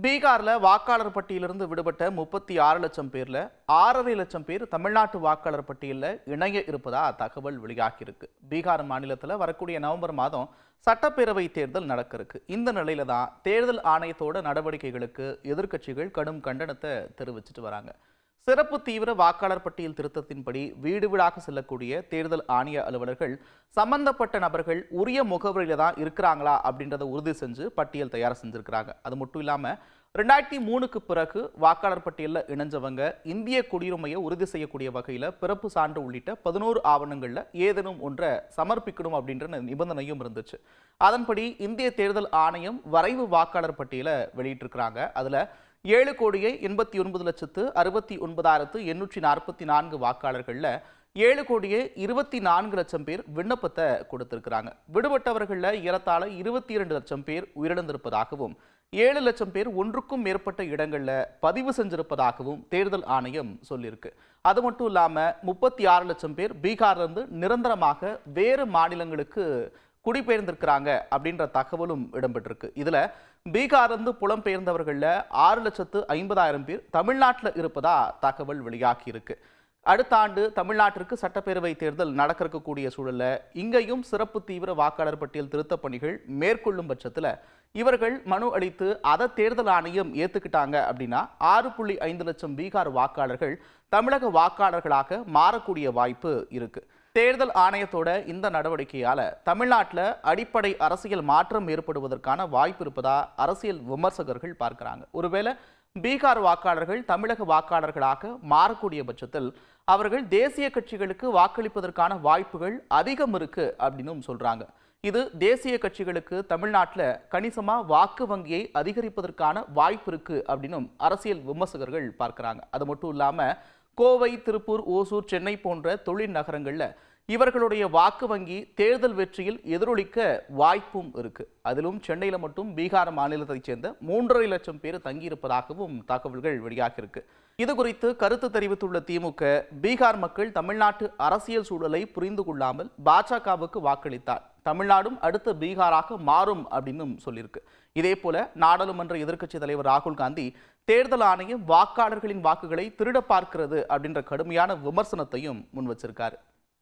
பீகார்ல வாக்காளர் பட்டியலிருந்து விடுபட்ட 36 லட்சம் பேர்ல 6.5 லட்சம் பேர் தமிழ்நாட்டு வாக்காளர் பட்டியலில் இணைய இருப்பதா தகவல் வெளியாகியிருக்கு. பீகார் மாநிலத்தில் வரக்கூடிய நவம்பர் மாதம் சட்டப்பேரவை தேர்தல் நடக்க இருக்கு. இந்த நிலையில தான் தேர்தல் ஆணையத்தோட நடவடிக்கைகளுக்கு எதிர்க்கட்சிகள் கடும் கண்டனத்தை தெரிவிச்சிட்டு வராங்க. சிறப்பு தீவிர வாக்காளர் பட்டியல் திருத்தத்தின்படி வீடு வீடாக செல்லக்கூடிய தேர்தல் ஆணைய அலுவலர்கள் சம்பந்தப்பட்ட நபர்கள் உரிய முகவரியில தான் இருக்கிறாங்களா அப்படின்றத உறுதி செஞ்சு பட்டியல் தயார் செஞ்சிருக்கிறாங்க. அது மட்டும் இல்லாம 2003க்கு பிறகு வாக்காளர் பட்டியலில் இணைஞ்சவங்க இந்திய குடியுரிமையை உறுதி செய்யக்கூடிய வகையில் பிறப்பு சான்று உள்ளிட்ட 11 ஆவணங்களில் ஏதேனும் ஒன்றை சமர்ப்பிக்கணும் அப்படின்ற நிபந்தனையும் இருந்துச்சு. அதன்படி இந்திய தேர்தல் ஆணையம் வரைவு வாக்காளர் பட்டியலை வெளியிட்டிருக்கிறாங்க. அதில் 7,79,69,844 வாக்காளர்களில் 7,24 லட்சம் பேர் விண்ணப்பத்தை கொடுத்திருக்கிறாங்க. விடுபட்டவர்களில் ஏறத்தாழ 22 லட்சம் பேர் உயிரிழந்திருப்பதாகவும் 7 லட்சம் பேர் ஒன்றுக்கும் மேற்பட்ட இடங்களில் பதிவு செஞ்சிருப்பதாகவும் தேர்தல் ஆணையம் சொல்லியிருக்கு. அது மட்டும் இல்லாமல் 36 லட்சம் பேர் பீகார்லேருந்து நிரந்தரமாக வேறு மாநிலங்களுக்கு குடிபெயர்ந்திருக்கிறாங்க அப்படின்ற தகவலும் இடம்பெற்றிருக்கு. இதில் பீகார்லேருந்து புலம்பெயர்ந்தவர்களில் 6,50,000 பேர் தமிழ்நாட்டில் இருப்பதா தகவல் வெளியாகி இருக்கு. அடுத்த ஆண்டு தமிழ்நாட்டிற்கு சட்டப்பேரவை தேர்தல் நடக்க இருக்கக்கூடிய சூழல்ல இங்கேயும் சிறப்பு தீவிர வாக்காளர் பட்டியல் திருத்தப் பணிகள் மேற்கொள்ளும் பட்சத்தில் இவர்கள் மனு அளித்து அதை தேர்தல் ஆணையம் ஏற்றுக்கிட்டாங்க அப்படின்னா 6.5 லட்சம் பீகார் வாக்காளர்கள் தமிழக வாக்காளர்களாக மாறக்கூடிய வாய்ப்பு இருக்கு. தேர்தல் ஆணையத்தோட இந்த நடவடிக்கையால தமிழ்நாட்டில் அடிப்படை அரசியல் மாற்றம் ஏற்படுவதற்கான வாய்ப்பு இருப்பதா அரசியல் விமர்சகர்கள் பார்க்கிறாங்க. ஒருவேளை பீகார் வாக்காளர்கள் தமிழக வாக்காளர்களாக மாறக்கூடிய பட்சத்தில் அவர்கள் தேசிய கட்சிகளுக்கு வாக்களிப்பதற்கான வாய்ப்புகள் அதிகம் இருக்கு அப்படின்னு சொல்றாங்க. இது தேசிய கட்சிகளுக்கு தமிழ்நாட்டில் கணிசமாக வாக்கு வங்கியை அதிகரிப்பதற்கான வாய்ப்பு இருக்கு அப்படின்னு அரசியல் விமர்சகர்கள் பார்க்கிறாங்க. அது மட்டும் இல்லாமல் கோவை, திருப்பூர், ஓசூர், சென்னை போன்ற தொழில் நகரங்களில் இவர்களுடைய வாக்கு வங்கி தேர்தல் வெற்றியில் எதிரொலிக்க வாய்ப்பும் இருக்கு. அதிலும் சென்னையில் மட்டும் பீகார் மாநிலத்தைச் சேர்ந்த 3.5 லட்சம் பேர் தங்கியிருப்பதாகவும் தகவல்கள் வெளியாகியிருக்கு. இது குறித்து கருத்து தெரிவித்துள்ள திமுக, பீகார் மக்கள் தமிழ்நாட்டு அரசியல் சூழலை புரிந்து கொள்ளாமல் பாஜகவுக்கு வாக்களித்தார், தமிழ்நாடும் அடுத்த பீகாராக மாறும் அப்படின்னு சொல்லியிருக்கு. இதே போல நாடாளுமன்ற எதிர்க்கட்சி தலைவர் ராகுல் காந்தி தேர்தல் ஆணையம் வாக்காளர்களின் வாக்குகளை திருட பார்க்கிறது அப்படின்ற கடுமையான விமர்சனத்தையும் முன் வச்சிருக்காரு.